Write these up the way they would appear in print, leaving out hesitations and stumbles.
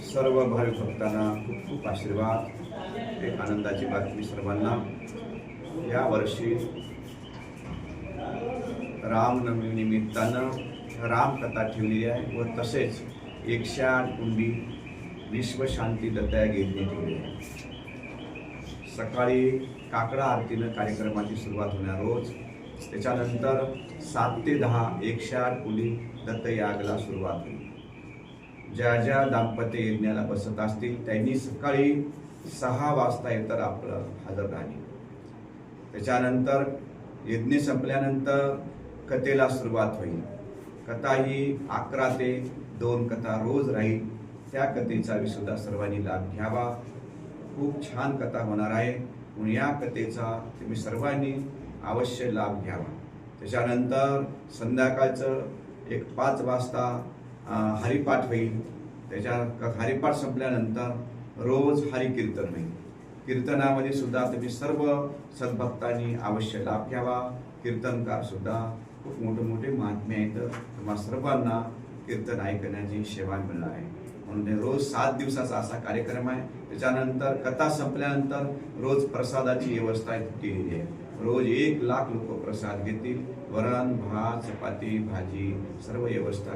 सर्व भाविक भक्तांना खूप खूप आशीर्वाद। एक आनंदाची बातमी सर्वांना, या वर्षी रामनवमी निमित्तानं रामकथा ठेवलेली आहे व तसेच 108 कुंडी विश्वशांती दत्तया घेतली ठेवली आहे। सकाळी काकडा आरतीनं कार्यक्रमाची सुरुवात होणार रोज, त्याच्यानंतर 7 ते 10 108 कुंडी दत्तयागला सुरुवात होईल। ज्या ज्या दाम्पत्य यज्ञाला बसत असतील त्यांनी सकाळी 6 वाजता येतर आपलं हजर राहावे। त्याच्यानंतर यज्ञ संपल्यानंतर कथेला सुरुवात होईल। कथा ही 11 ते 2 कथा रोज राहील। त्या कथेचा सुद्धा सर्वांनी लाभ घ्यावा। खूप छान कथा होणार आहे म्हणून या कथेचा तुम्ही सर्वांनी अवश्य लाभ घ्यावा। त्याच्यानंतर संध्याकाळचं 5 वाजता हरिपाठ होईल। त्याच्या हरिपाठ संपल्यानंतर रोज हरिकीर्तन होईल। कीर्तनामध्ये सुद्धा तुम्ही सर्व सद्भक्तांनी अवश्य लाभ घ्यावा। कीर्तनकार सुद्धा खूप मोठे मोठे महात्मे आहेत, तुम्हा सर्वांना कीर्तन ऐकण्याची सेवा मिळणार आहे। म्हणून रोज 7 दिवसाचा असा कार्यक्रम आहे। त्याच्यानंतर कथा संपल्यानंतर रोज प्रसादाची व्यवस्था केलेली आहे। रोज 1 लाख लोक प्रसाद घेतील। वरण भात चपाती भाजी सर्व व्यवस्था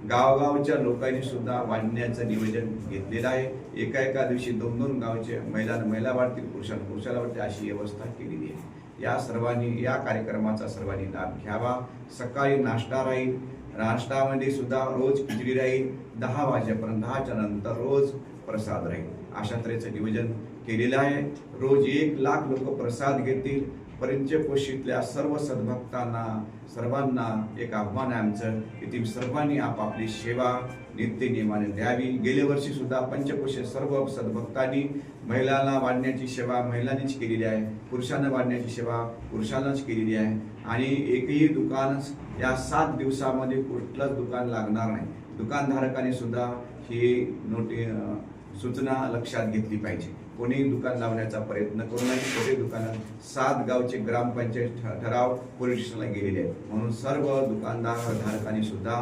गावगावच्या लोकांनी सुद्धा वाढण्याचं नियोजन घेतलेलं आहे। एका दिवशी 2-2 गावचे महिला वाढतील, पुरुषाला वाढतील अशी व्यवस्था केलेली आहे। या सर्वांनी या कार्यक्रमाचा सर्वांनी लाभ घ्यावा। सकाळी नाश्ता राहील, नाश्त्यामध्ये सुद्धा रोज खिचडी राहील। 10 वाजेपर्यंत 10च्या नंतर रोज प्रसाद राहील। अशा तऱ्हेचं नियोजन केलेलं आहे। रोज 1 लाख लोक प्रसाद घेतील। पंचकोशीतल्या सर्व सद्भक्तांना सर्वांना एक आव्हान आहे आमचं की तुम्ही सर्वांनी आपापली सेवा नित्यनेमाने द्यावी। गेल्या वर्षी सुद्धा पंचकोशी सर्व सद्भक्तांनी महिलांना वाढण्याची सेवा महिलांनीच केलेली आहे, पुरुषांना वाढण्याची सेवा पुरुषांनाच केलेली आहे। आणि एकही दुकान या 7 दिवसामध्ये कुठलंच दुकान लागणार नाही। दुकानधारकांनी सुद्धा ही सूचना लक्षात घेतली पाहिजे। कोणी दुकान लावण्याचा प्रयत्न करू नये। छोटे दुकानं 7 गावचे ग्रामपंचायत ठराव पोलीस स्टेशनला गेलेले आहेत, म्हणून सर्व दुकानदारांनी सुद्धा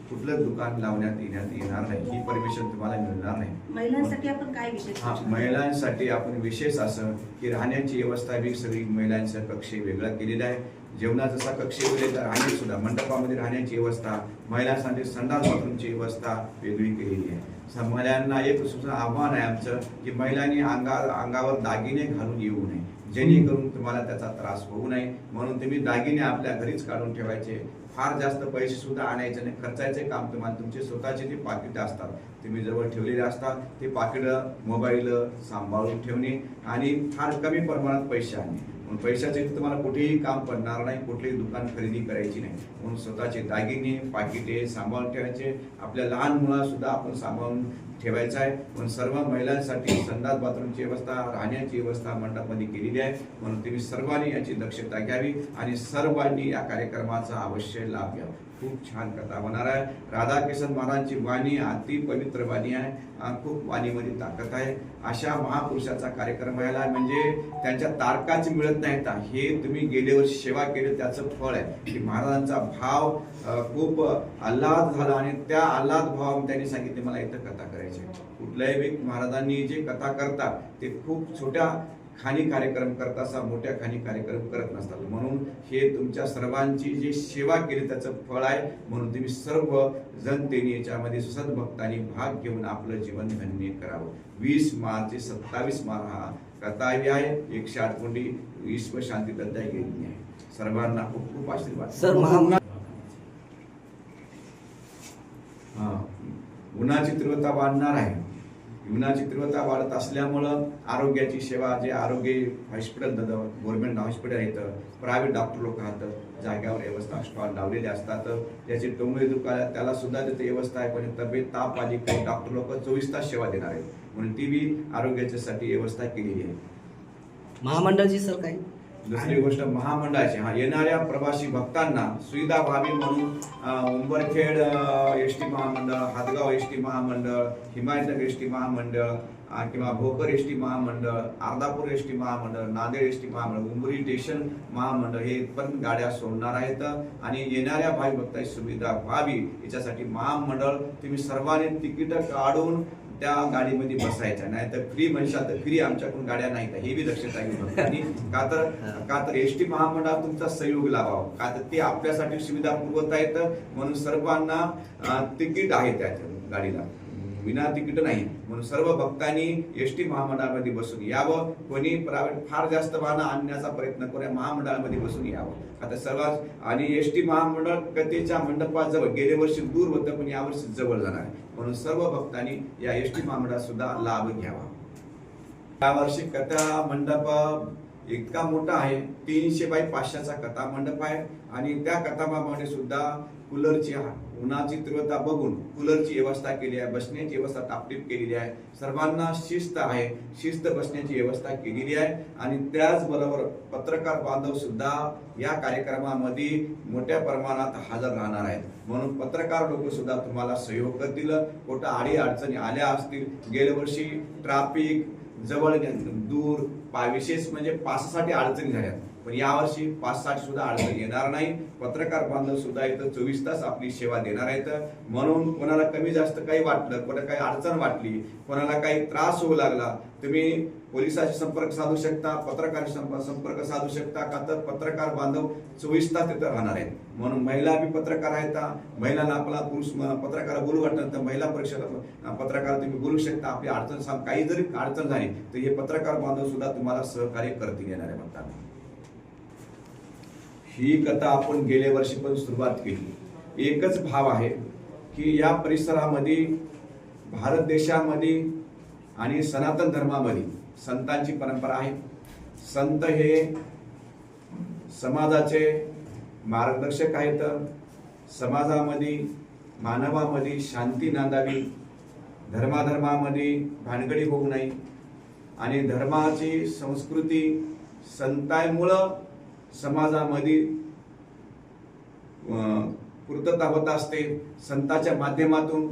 कुठलं दुकान लावण्यात येणार नाही। ही परमिशन तुम्हाला मिळणार नाही। महिलांसाठी आपण काय विशेष महिलांसाठी आपण विशेष असं की राहण्याची व्यवस्था बी सगळी महिलांचा कक्ष वेगळा केलेला आहे। जेवणाचा जसा कक्ष वेगळे राहण्याची सुद्धा मंडपामध्ये राहण्याची व्यवस्था, महिलांसाठी संडास बाथरूमची व्यवस्था वेगळी केलेली आहे। महिलांना एक सुद्धा आव्हान आहे आमचं की महिलांनी अंगावर दागिने घालून येऊ नये, जेणेकरून तुम्हाला त्याचा त्रास होऊ नये। म्हणून तुम्ही दागिने आपल्या घरीच काढून ठेवायचे। फार जास्त पैसे सुद्धा आणायचे नाही। खर्चायचे काम तुम्हाला तुमचे स्वतःचे जे पाकिट असतात तुम्ही जवळ ठेवलेले असतात, ते पाकिट मोबाईल सांभाळून ठेवणे आणि फार कमी प्रमाणात पैसे आणणे। म्हणून पैशाचे तुम्हाला कुठेही काम पडणार नाही, कुठलेही दुकान खरेदी करायची नाही। म्हणून स्वतःचे दागिने पाकिटे सांभाळून ठेवायचे। आपल्या लहान मुलांना सुद्धा आपण सांभाळून ठेवायचं आहे। म्हणून सर्व महिलांसाठी संडास बाथरूमची व्यवस्था राहण्याची व्यवस्था मंडपामध्ये केलेली आहे। म्हणून तुम्ही सर्वांनी याची दक्षता घ्यावी आणि सर्वांनी या कार्यक्रमाचा अवश्य लाभ घ्यावा। खूप छान कथा होणार आहे। राधाकिशन महाराजांची वाणी अति पवित्र वाणी आहे। खूप वाणीमध्ये ताकद आहे। अशा महापुरुषाचा कार्यक्रम व्हायला म्हणजे त्यांच्या तारकाच मिळत नाहीत। हे तुम्ही गेल्या वर्षी सेवा केली त्याचं फळ आहे की महाराजांचा भाव खूप आल्हाद झाला आणि त्या आल्हाद भाव त्यांनी सांगितले मला इथं कथा करायची। कुठल्याही व्यक्ती महाराजांनी जे कथा करतात ते खूप छोट्या खाणी कार्यक्रम करत असा, मोठ्या खाणी कार्यक्रम करत नसतात। म्हणून हे तुमच्या सर्वांची जी सेवा केली त्याचं फळ आहे। म्हणून तुम्ही सर्व जनतेने याच्यामध्ये सद्भक्तांनी भाग घेऊन आपलं जीवन धन्य करावं। 20 मार्च ते 27 मार्च हा कथा आहे। 108 कुंडी विश्वशांती दत्तया गेलेली आहे। सर्वांना खूप खूप आशीर्वाद। उन्हाची तीव्रता वाढणार आहे। उन्हाची तीव्रता वाढत असल्यामुळं आरोग्याची सेवा जे आरोग्य हॉस्पिटल गव्हर्नमेंट हॉस्पिटल आहेत, प्रायव्हेट डॉक्टर लोक आहेत, जाग्यावर व्यवस्था स्टॉल लावलेले असतात। ज्याची टोंगळी दुखायला त्याला सुद्धा तिथे व्यवस्था आहे। पण तब्येत ताप आली काही डॉक्टर लोक 24 तास सेवा देणार आहेत, म्हणून ती बी आरोग्याच्यासाठी व्यवस्था केलेली आहे। महामंडळाची सर काय दुसरी गोष्ट महामंडळाची येणाऱ्या प्रवासी भक्तांना सुविधा व्हावी म्हणून उंबरखेड एसटी महामंडळ, हातगाव एसटी महामंडळ, हिमायतनगर एसटी महामंडळ किंवा भोकर एसटी महामंडळ, अर्धापूर एसटी महामंडळ, नांदेड एसटी महामंडळ, उंबरी स्टेशन महामंडळ हे पण गाड्या सोडणार आहेत। आणि येणाऱ्या भाई भक्तांची सुविधा व्हावी याच्यासाठी महामंडळ तुम्ही सर्वांनी तिकीट काढून त्या गाडीमध्ये बसायच्या. नाही तर फ्री म्हणशाल तर फ्री आमच्याकडून गाड्या नाहीत, हे बी लक्षात घ्यावं. आणि का तर एसटी महामंडळात तुमचा सहयोग लावावा, का तर ते आपल्यासाठी सुविधा पुरवता येतं. म्हणून सर्वांना तिकीट आहे त्या गाडीला, विना तिकीट नाही. म्हणून सर्व भक्तांनी एसटी महामंडळामध्ये बसून यावं. कोणी प्रायव्हेट फार जास्त वाहनं आणण्याचा प्रयत्न करूया, महामंडळामध्ये बसून यावं. आता सर्वात आणि एसटी महामंडळ कथेच्या मंडपाजवळ गेल्या वर्षी दूर होतं, पण यावर्षी जवळ जाणार आहे. म्हणून सर्व भक्तांनी या एसटी महामंडळात सुद्धा लाभ घ्यावा. यावर्षी कथा मंडप इतका मोठा आहे, 300 बाय 500चा कथा मंडप आहे. आणि त्या कथा मंडपामध्ये सुद्धा कूलरची उन्हाची तीव्रता बघून कूलरची व्यवस्था केली आहे, बसण्याची व्यवस्था टापटीप केलेली आहे. सर्वांना शिस्त आहे, शिस्त बसण्याची व्यवस्था केलेली आहे. आणि त्याचबरोबर पत्रकार बांधव सुद्धा या कार्यक्रमामध्ये मोठ्या प्रमाणात हजर राहणार आहेत. म्हणून पत्रकार लोक सुद्धा तुम्हाला सहयोग करतील. कुठं आडी अडचणी आल्या असतील, गेल्या वर्षी ट्रॅफिक जवळ दूर विशेष म्हणजे पासासाठी अडचणी झाल्या, पण यावर्षी पासासाठी सुद्धा अडचण येणार नाही. पत्रकार बांधव सुद्धा इथं 24 तास आपली सेवा देणार आहेत. म्हणून कोणाला कमी जास्त काही वाटलं, कोणाला काही अडचण वाटली, कोणाला काही त्रास होऊ लागला, तुम्ही पोलिसांशी संपर्क साधू शकता, पत्रकारांशी संपर्क साधू शकता. का तर पत्रकार बांधव 24 तास तिथं राहणार आहेत. म्हणून महिला बी पत्रकार आहेत, महिलांना आपला पुरुष पत्रकार बोलू वाटलं तर महिला परिषद पत्रकार तुम्ही बोलू शकता. आपली अडचण सांग, काही जरी अडचण झाली तर हे पत्रकार बांधव सुद्धा तुम्हाला सहकार्य करतील येणाऱ्या भक्तांना. ही कथा आपण गेल्या वर्षी पण सुरुवात केली. एकच भाव आहे की या परिसरामध्ये, भारत देशामध्ये आणि सनातन धर्मामध्ये संतांची परंपरा आहे. संत हे समाजाचे मार्गदर्शक आहेत. समाजामध्ये मानवामध्ये शांती नांदावी, धर्माधर्मामध्ये भानगडी होऊ नये. आणि धर्माची संस्कृती संतांमुळं समाजामध्ये पूर्तता होत असते. संतांच्या माध्यमातून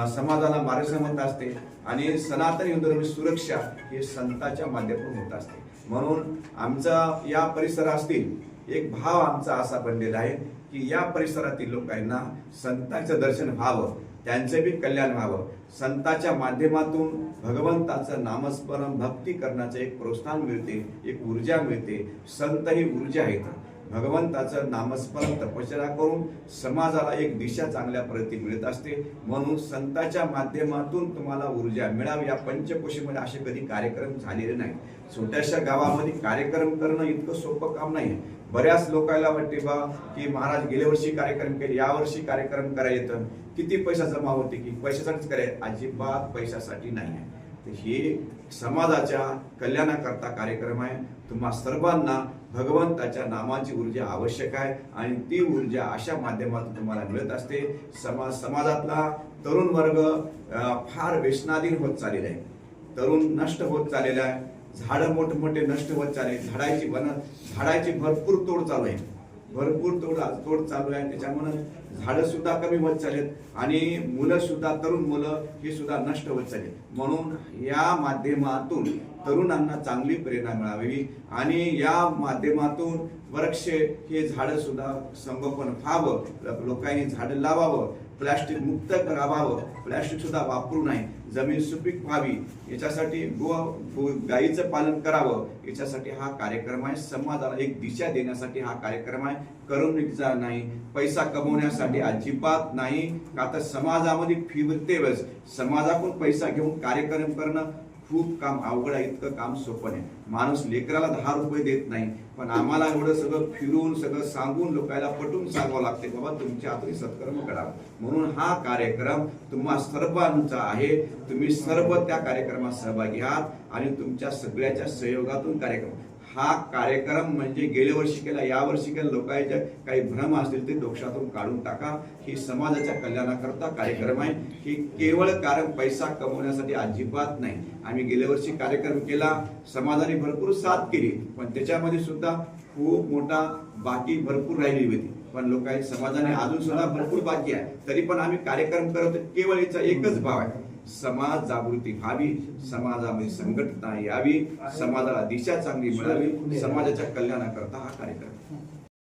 समाजाला मार्गदर्शन होत असते. आणि सनातन हिंदू धर्माची सुरक्षा हे संतांच्या माध्यमातून होत असते. म्हणून आमचा या परिसरातील एक भाव आमचा असा बनलेला आहे की या परिसरातील लोकांना संतांचं दर्शन व्हावं, त्यांचं बी कल्याण व्हावं. संतांच्या माध्यमातून भगवंताचं नामस्मरण भक्ती करण्याचं एक प्रोत्साहन मिळते, एक ऊर्जा मिळते. संत ही ऊर्जा आहेत. भगवंताचं नामस्मरण तपश्चर्या करून समाजाला एक दिशा चांगल्या प्रगती मिळत असते. म्हणून संतांच्या माध्यमातून तुम्हाला ऊर्जा मिळावी. या पंचकोशीमध्ये असे कधी कार्यक्रम झालेले नाही. छोट्याशा गावामध्ये कार्यक्रम करणं इतकं सोपं काम नाही. बऱ्याच लोकांना वाटते बा की महाराज गेल्या वर्षी कार्यक्रम केले, यावर्षी कार्यक्रम करायचं, किती पैसा जमा होते की पैशासाठीच करायचं? अजिबात पैशासाठी नाही आहे. हे समाजाच्या कल्याणाकरता कार्यक्रम आहे. तुम्हा सर्वांना भगवंताच्या नामाची ऊर्जा आवश्यक आहे आणि ती ऊर्जा अशा माध्यमातून तुम्हाला मिळत असते. समाजातला तरुण वर्ग फार व्यसनाधीन होत चाललेला आहे. तरुण नष्ट होत चाललेला आहे. झाडं मोठमोठे नष्ट होत चालले, झाडाची भरपूर तोड चालू आहे, भरपूर तोड चालू आहे. त्याच्यामुळे झाडं सुद्धा कमी होत चालेत आणि मुलं सुद्धा, तरुण मुलं हे सुद्धा नष्ट होत चालेत. म्हणून या माध्यमातून तरुणांना चांगली प्रेरणा मिळावी आणि या माध्यमातून वृक्ष हे झाडं सुद्धा संगोपन व्हावं, लोकांनी झाडं लावावं, प्लास्टिक मुक्त करावं, प्लास्टिक सुद्धा वापरू नये, जमीन सुपीक व्हावी, याच्यासाठी गायीचं पालन करावं. याच्यासाठी हा कार्यक्रम आहे. समाजाला एक दिशा देण्यासाठी हा कार्यक्रम आहे. करमणुकीचा नाही, पैसा कमवण्यासाठी अजिबात नाही. का तर समाजामध्ये फिरते वेळेस समाजाकडून पैसा घेऊन कार्यक्रम करणं खूप काम अवघड आहे. इतकं काम सोपं नाही. माणूस लेकराला 10 रुपये देत नाही, पण आम्हाला एवढं सगळं फिरून सगळं सांगून लोकांना पटवून सांगावं लागते बाबा तुमच्या हातून सत्कर्म करा. म्हणून हा कार्यक्रम तुम्हा सर्वांचा आहे. तुम्ही सर्व त्या कार्यक्रमात सहभागी आहात आणि तुमच्या सगळ्याच्या सहयोगातून कार्यक्रम हा कार्यक्रम म्हणजे गेल्या वर्षी केला, या वर्षी केला, लोकांच्या काही भ्रम असतील ते डोक्यातून काढून टाका. ही समाजाच्या कल्याणाकरता कार्यक्रम आहे. ही केवळ कारण पैसा कमवण्यासाठी अजिबात नाही. आम्ही गेल्या वर्षी कार्यक्रम केला, समाजाने भरपूर साथ केली, पण त्याच्यामध्ये सुद्धा खूप मोठा बाकी भरपूर राहिली होती. पण लोकांनी समाजाने अजून सुद्धा भरपूर बाकी आहे, तरी पण आम्ही कार्यक्रम करतो. केवळ याचा एकच भाव आहे, समाज जागृती व्हावी, समाजामध्ये संघटना यावी, समाजाला दिशा चांगली मिळावी, समाजाच्या कल्याणाकरता हा कार्यक्रम.